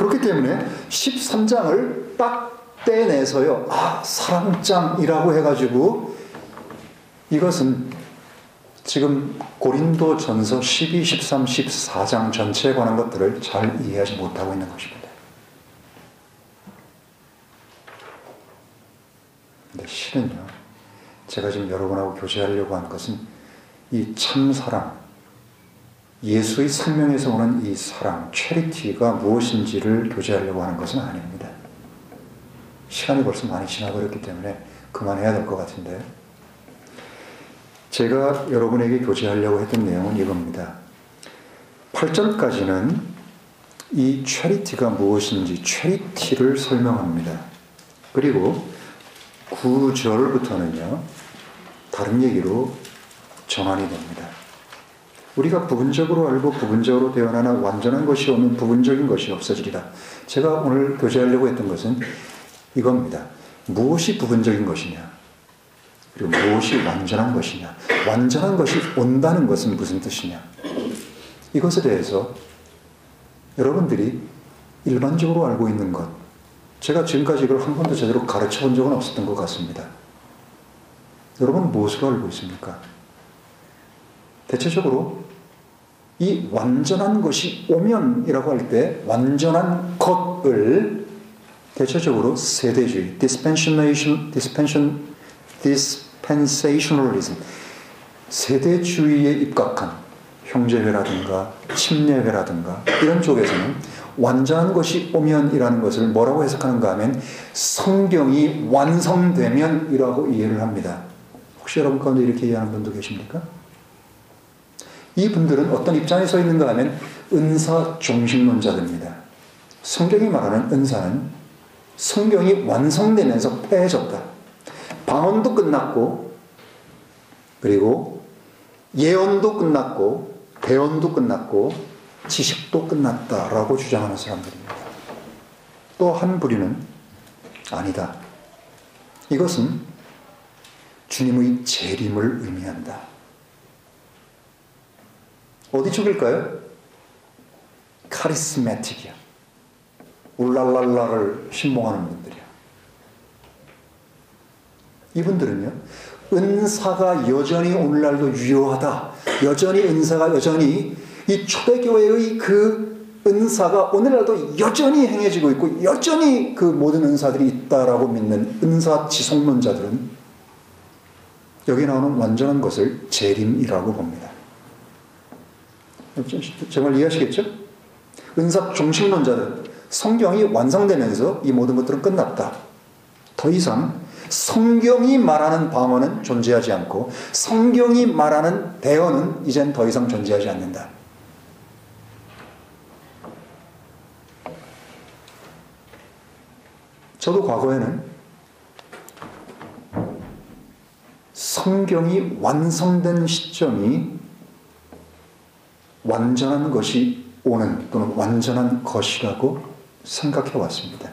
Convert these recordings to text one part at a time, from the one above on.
그렇기 때문에 13장을 딱 떼내서요, 사랑장이라고 해가지고 이것은 지금 고린도전서 12, 13, 14장 전체에 관한 것들을 잘 이해하지 못하고 있는 것입니다. 근데 실은요, 제가 지금 여러분하고 교제하려고 하는 것은 이 참사랑, 예수의 생명에서 오는 이 사랑, 체리티가 무엇인지를 교제하려고 하는 것은 아닙니다. 시간이 벌써 많이 지나버렸기 때문에 그만해야 될 것 같은데, 제가 여러분에게 교제하려고 했던 내용은 이겁니다. 8절까지는 이 체리티가 무엇인지, 체리티를 설명합니다. 그리고 9절부터는요, 다른 얘기로 전환이 됩니다. 우리가 부분적으로 알고 부분적으로 대언하나 완전한 것이 오면 부분적인 것이 없어지리라. 제가 오늘 교제하려고 했던 것은 이겁니다. 무엇이 부분적인 것이냐, 그리고 무엇이 완전한 것이냐, 완전한 것이 온다는 것은 무슨 뜻이냐, 이것에 대해서 여러분들이 일반적으로 알고 있는 것, 제가 지금까지 이걸 한 번도 제대로 가르쳐 본 적은 없었던 것 같습니다. 여러분 무엇으로 알고 있습니까? 대체적으로 이 완전한 것이 오면이라고 할 때 완전한 것을 대체적으로 세대주의, dispensationalism, 세대주의에 입각한 형제회라든가 침례회라든가 이런 쪽에서는 완전한 것이 오면이라는 것을 뭐라고 해석하는가 하면 성경이 완성되면이라고 이해를 합니다. 혹시 여러분 가운데 이렇게 이해하는 분도 계십니까? 이 분들은 어떤 입장에 서 있는가 하면 은사 종식론자들입니다. 성경이 말하는 은사는 성경이 완성되면서 폐해졌다. 방언도 끝났고, 그리고 예언도 끝났고, 대언도 끝났고, 지식도 끝났다라고 주장하는 사람들입니다. 또 한 부류는 아니다. 이것은 주님의 재림을 의미한다. 어디 쪽일까요? 카리스매틱이야. 울랄랄라를 신봉하는 분들이야. 이분들은요, 은사가 여전히 오늘날도 유효하다. 여전히 은사가 여전히 이 초대교회의 그 은사가 오늘날도 여전히 행해지고 있고 여전히 그 모든 은사들이 있다라고 믿는 은사 지속론자들은 여기 나오는 완전한 것을 재림이라고 봅니다. 정말 이해하시겠죠? 은사 종식론자들, 성경이 완성되면서 이 모든 것들은 끝났다. 더 이상 성경이 말하는 방언은 존재하지 않고 성경이 말하는 대언은 이젠 더 이상 존재하지 않는다. 저도 과거에는 성경이 완성된 시점이 완전한 것이 오는 또는 완전한 것이라고 생각해 왔습니다.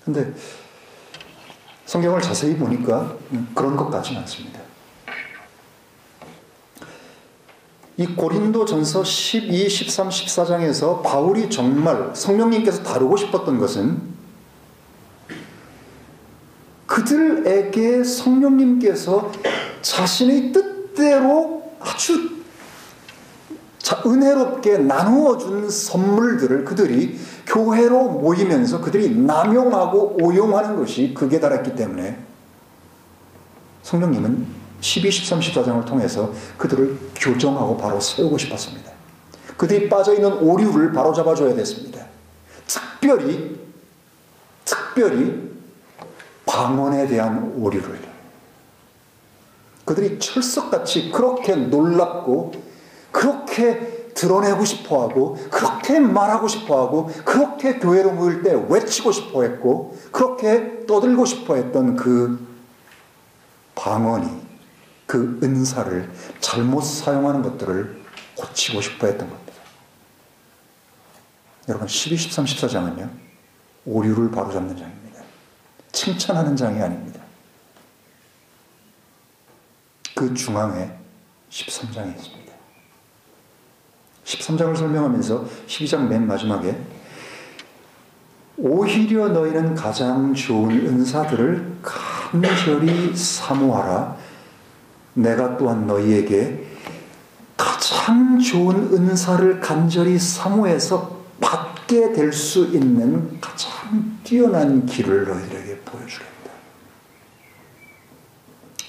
근데 성경을 자세히 보니까 그런 것 같지는 않습니다. 이 고린도전서 12, 13, 14장에서 바울이 정말 성령님께서 다루고 싶었던 것은 그들에게 성령님께서 자신의 뜻대로 아주 은혜롭게 나누어 준 선물들을 그들이 교회로 모이면서 그들이 남용하고 오용하는 것이 극에 달했기 때문에 성령님은 12, 13, 14장을 통해서 그들을 교정하고 바로 세우고 싶었습니다. 그들이 빠져있는 오류를 바로 잡아줘야 됐습니다. 특별히 방언에 대한 오류를 그들이 철석같이 그렇게 놀랍고 그렇게 드러내고 싶어하고 그렇게 말하고 싶어하고 그렇게 교회로 모일 때 외치고 싶어했고 그렇게 떠들고 싶어했던 그 방언이 그 은사를 잘못 사용하는 것들을 고치고 싶어했던 겁니다. 여러분 12, 13, 14장은요 오류를 바로잡는 장입니다. 칭찬하는 장이 아닙니다. 그 중앙에 13장이 있습니다. 13장을 설명하면서 12장 맨 마지막에 오히려 너희는 가장 좋은 은사들을 간절히 사모하라. 내가 또한 너희에게 가장 좋은 은사를 간절히 사모해서 받게 될 수 있는 가장 뛰어난 길을 너희들에게 보여주겠다.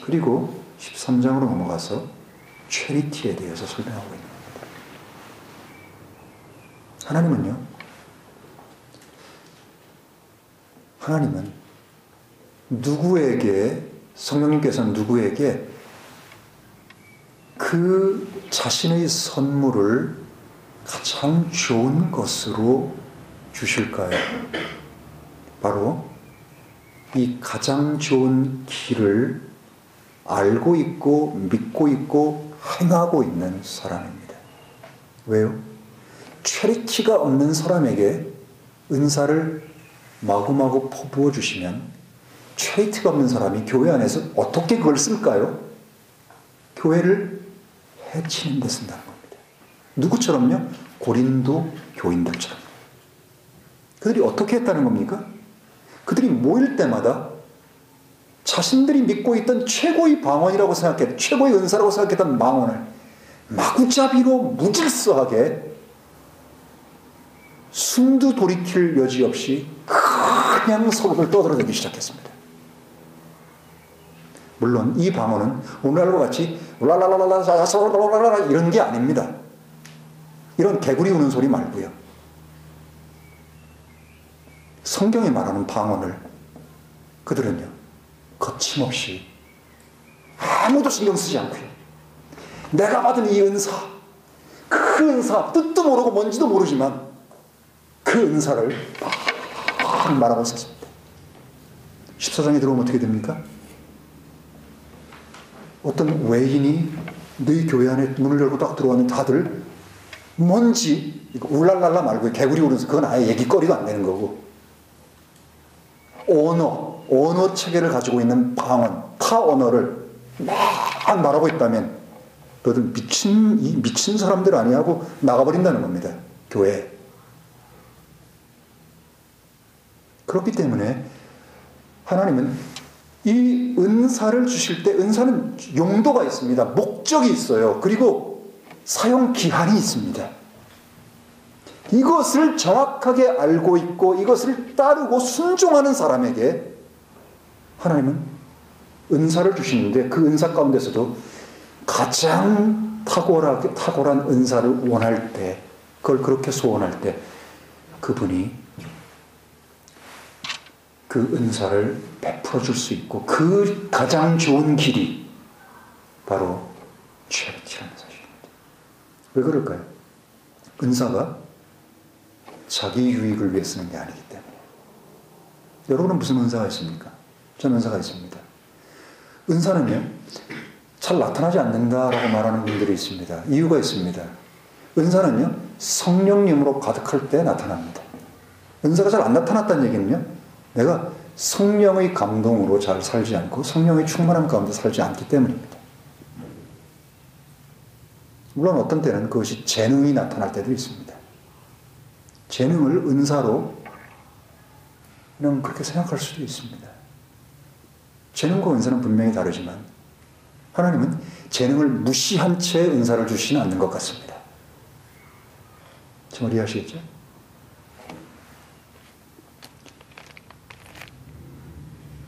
그리고 13장으로 넘어가서 체리티에 대해서 설명하고 있는 겁니다. 하나님은 누구에게, 성령님께서는 누구에게 그 자신의 선물을 가장 좋은 것으로 주실까요? 바로 이 가장 좋은 길을 알고 있고 믿고 있고 행하고 있는 사람입니다. 왜요? 체리티가 없는 사람에게 은사를 마구마구 퍼부어 주시면 체리티가 없는 사람이 교회 안에서 어떻게 그걸 쓸까요? 교회를 해치는 데 쓴다는 겁니다. 누구처럼요? 고린도 교인들처럼. 그들이 어떻게 했다는 겁니까? 그들이 모일 때마다 자신들이 믿고 있던 최고의 방언이라고 생각했던, 최고의 은사라고 생각했던 방언을 마구잡이로 무질서하게 숨도 돌이킬 여지 없이 그냥 서로를 떠들어대기 시작했습니다. 물론 이 방언은 오늘날과 같이 랄랄랄랄라 이런 게 아닙니다. 이런 개구리 우는 소리 말고요. 성경이 말하는 방언을 그들은요 거침없이 아무도 신경 쓰지 않고요. 내가 받은 이 은사, 그 은사 뜻도 모르고 뭔지도 모르지만 그 은사를 막 말하고 있었습니다. 14장에 들어오면 어떻게 됩니까? 어떤 외인이 너희 교회 안에 문을 열고 딱 들어왔는데 다들 뭔지 울랄랄라 말고 개구리 울면서 그건 아예 얘기거리가 안 되는 거고 언어 체계를 가지고 있는 방언, 타 언어를 막 말하고 있다면 너들 미친 사람들 아니하고 나가버린다는 겁니다. 교회에. 그렇기 때문에 하나님은 이 은사를 주실 때 은사는 용도가 있습니다. 목적이 있어요. 그리고 사용 기한이 있습니다. 이것을 정확하게 알고 있고 이것을 따르고 순종하는 사람에게 하나님은 은사를 주시는데 그 은사 가운데서도 가장 탁월한 은사를 원할 때, 그걸 그렇게 소원할 때 그분이 그 은사를 베풀어 줄 수 있고 그 가장 좋은 길이 바로 체리티라는 사실입니다. 왜 그럴까요? 은사가 자기 유익을 위해 쓰는 게 아니기 때문에. 여러분은 무슨 은사가 있습니까? 저는 은사가 있습니다. 은사는요 잘 나타나지 않는다라고 말하는 분들이 있습니다. 이유가 있습니다. 은사는요 성령님으로 가득할 때 나타납니다. 은사가 잘 안 나타났다는 얘기는요 내가 성령의 감동으로 잘 살지 않고 성령의 충만함 가운데 살지 않기 때문입니다. 물론 어떤 때는 그것이 재능이 나타날 때도 있습니다. 재능을 은사로 그냥 그렇게 생각할 수도 있습니다. 재능과 은사는 분명히 다르지만 하나님은 재능을 무시한 채 은사를 주시지는 않는 것 같습니다. 정말 이해하시겠죠?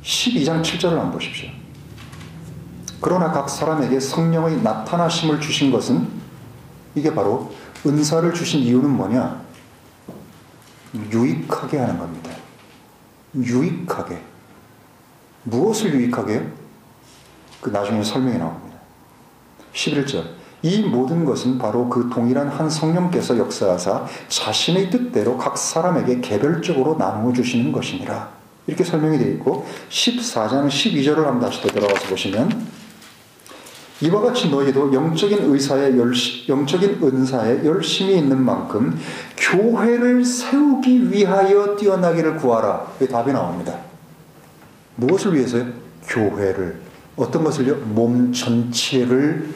(12장 7절을 한번 보십시오. 그러나 각 사람에게 성령의 나타나심을 주신 것은 이게 바로 은사를 주신 이유는 뭐냐? 유익하게 하는 겁니다. 유익하게. 무엇을 유익하게 해요? 그 나중에 설명이 나옵니다. 11절. 이 모든 것은 바로 그 동일한 한 성령께서 역사하사 자신의 뜻대로 각 사람에게 개별적으로 나누어 주시는 것이니라. 이렇게 설명이 되어 있고 14장 12절을 한번 다시 되돌아가서 보시면 이와 같이 너희도 영적인 은사에 열심히 있는 만큼 교회를 세우기 위하여 뛰어나기를 구하라. 이 답이 나옵니다. 무엇을 위해서요? 교회를. 어떤 것을요? 몸 전체를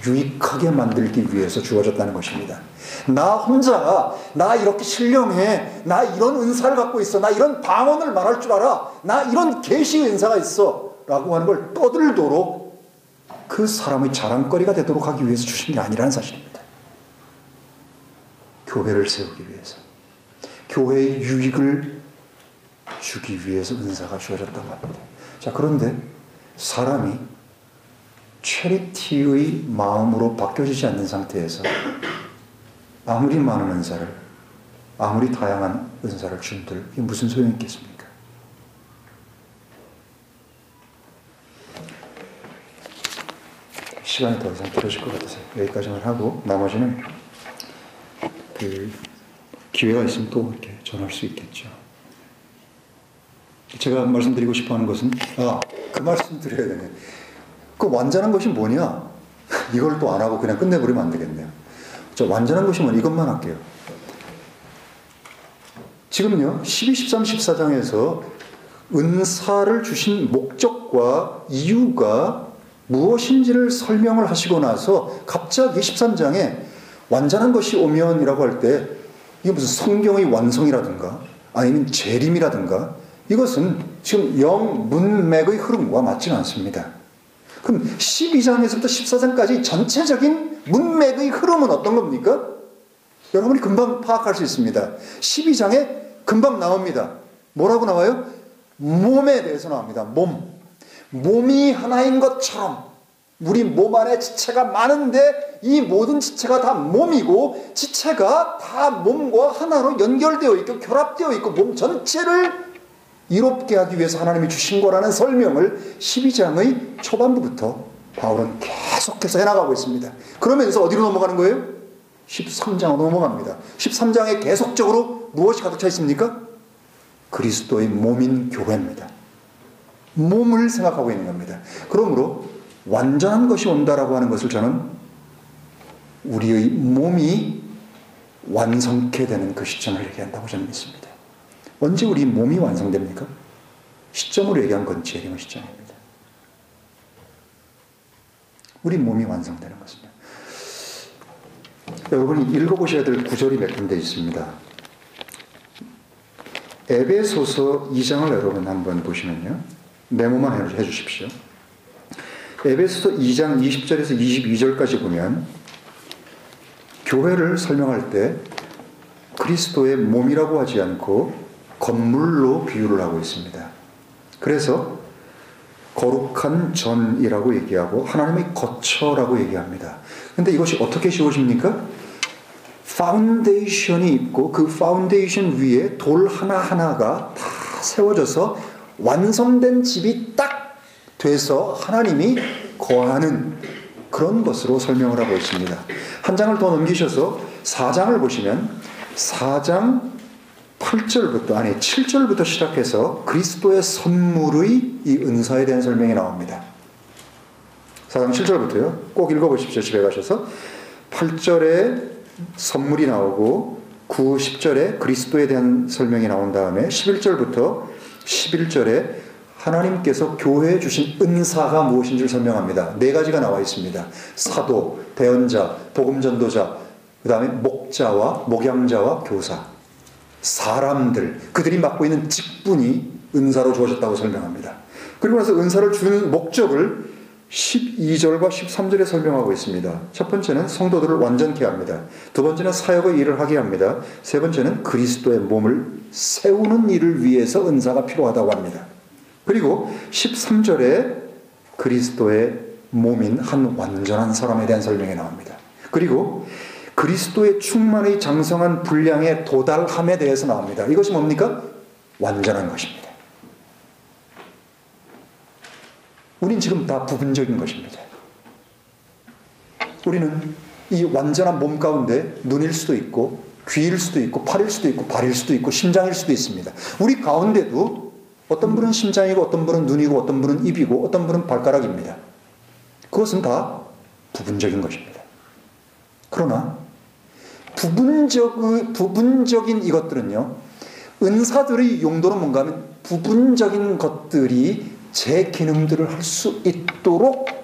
유익하게 만들기 위해서 주어졌다는 것입니다. 나 혼자, 나 이렇게 신령해, 나 이런 은사를 갖고 있어, 나 이런 방언을 말할 줄 알아, 나 이런 계시 은사가 있어 라고 하는 걸 떠들도록 그 사람의 자랑거리가 되도록 하기 위해서 주신 게 아니라는 사실입니다. 교회를 세우기 위해서, 교회의 유익을 주기 위해서 은사가 주어졌다고 합니다. 자, 그런데 사람이 체리티의 마음으로 바뀌어지지 않는 상태에서 아무리 많은 은사를, 아무리 다양한 은사를 준들 이게 무슨 소용이 있겠습니까? 시간이 더 이상 길어질 것 같아서 여기까지만 하고 나머지는 기회가 있으면 또 이렇게 전할 수 있겠죠. 제가 말씀드리고 싶어 하는 것은 그 말씀 드려야 되네. 그 완전한 것이 뭐냐? 이걸 또 안 하고 그냥 끝내버리면 안 되겠네요. 저 완전한 것이 뭐냐? 이것만 할게요. 지금요 12, 13, 14장에서 은사를 주신 목적과 이유가 무엇인지를 설명을 하시고 나서 갑자기 13장에 완전한 것이 오면이라고 할 때 이게 무슨 성경의 완성이라든가 아니면 재림이라든가 이것은 지금 문맥의 흐름과 맞지는 않습니다. 그럼 12장에서부터 14장까지 전체적인 문맥의 흐름은 어떤 겁니까? 여러분이 금방 파악할 수 있습니다. 12장에 금방 나옵니다. 뭐라고 나와요? 몸에 대해서 나옵니다. 몸이 하나인 것처럼 우리 몸 안에 지체가 많은데 이 모든 지체가 다 몸이고 지체가 다 몸과 하나로 연결되어 있고 결합되어 있고 몸 전체를 이롭게 하기 위해서 하나님이 주신 거라는 설명을 12장의 초반부부터 바울은 계속해서 해나가고 있습니다. 그러면서 어디로 넘어가는 거예요? 13장으로 넘어갑니다. 13장에 계속적으로 무엇이 가득 차 있습니까? 그리스도의 몸인 교회입니다. 몸을 생각하고 있는 겁니다. 그러므로 완전한 것이 온다라고 하는 것을 저는 우리의 몸이 완성케 되는 그 시점을 얘기한다고 저는 믿습니다. 언제 우리 몸이 완성됩니까? 시점으로 얘기한 건 재림의 시점입니다. 우리 몸이 완성되는 것입니다. 여러분이 읽어보셔야 될 구절이 몇 군데 있습니다. 에베소서 2장을 여러분 한번 보시면요. 메모만 해주십시오. 에베소서 2장 20절에서 22절까지 보면 교회를 설명할 때 그리스도의 몸이라고 하지 않고 건물로 비유를 하고 있습니다. 그래서 거룩한 전이라고 얘기하고 하나님의 거처라고 얘기합니다. 그런데 이것이 어떻게 지어집니까? 파운데이션이 있고 그 파운데이션 위에 돌 하나하나가 다 세워져서 완성된 집이 딱 돼서 하나님이 거하는 그런 것으로 설명을 하고 있습니다. 한 장을 더 넘기셔서 4장을 보시면 4장 7절부터 시작해서 그리스도의 선물의 이 은사에 대한 설명이 나옵니다. 4장 7절부터요. 꼭 읽어보십시오. 집에 가셔서 8절에 선물이 나오고 9, 10절에 그리스도에 대한 설명이 나온 다음에 11절부터 11절에 하나님께서 교회에 주신 은사가 무엇인지를 설명합니다. 4가지가 나와 있습니다. 사도, 대언자, 복음전도자, 그 다음에 목자와 목양자와 교사. 사람들, 그들이 맡고 있는 직분이 은사로 주어졌다고 설명합니다. 그리고 나서 은사를 주는 목적을 12절과 13절에 설명하고 있습니다. 첫 번째는 성도들을 완전케 합니다. 두 번째는 사역의 일을 하게 합니다. 세 번째는 그리스도의 몸을 세우는 일을 위해서 은사가 필요하다고 합니다. 그리고 13절에 그리스도의 몸인 한 완전한 사람에 대한 설명이 나옵니다. 그리고 그리스도의 충만의 장성한 분량에 도달함에 대해서 나옵니다. 이것이 뭡니까? 완전한 것입니다. 우린 지금 다 부분적인 것입니다. 우리는 이 완전한 몸 가운데 눈일 수도 있고 귀일 수도 있고 팔일 수도 있고 발일 수도 있고 심장일 수도 있습니다. 우리 가운데도 어떤 분은 심장이고 어떤 분은 눈이고 어떤 분은 입이고 어떤 분은 발가락입니다. 그것은 다 부분적인 것입니다. 그러나 부분적인 이것들은요, 은사들의 용도는 뭔가 하면 부분적인 것들이 제 기능들을 할 수 있도록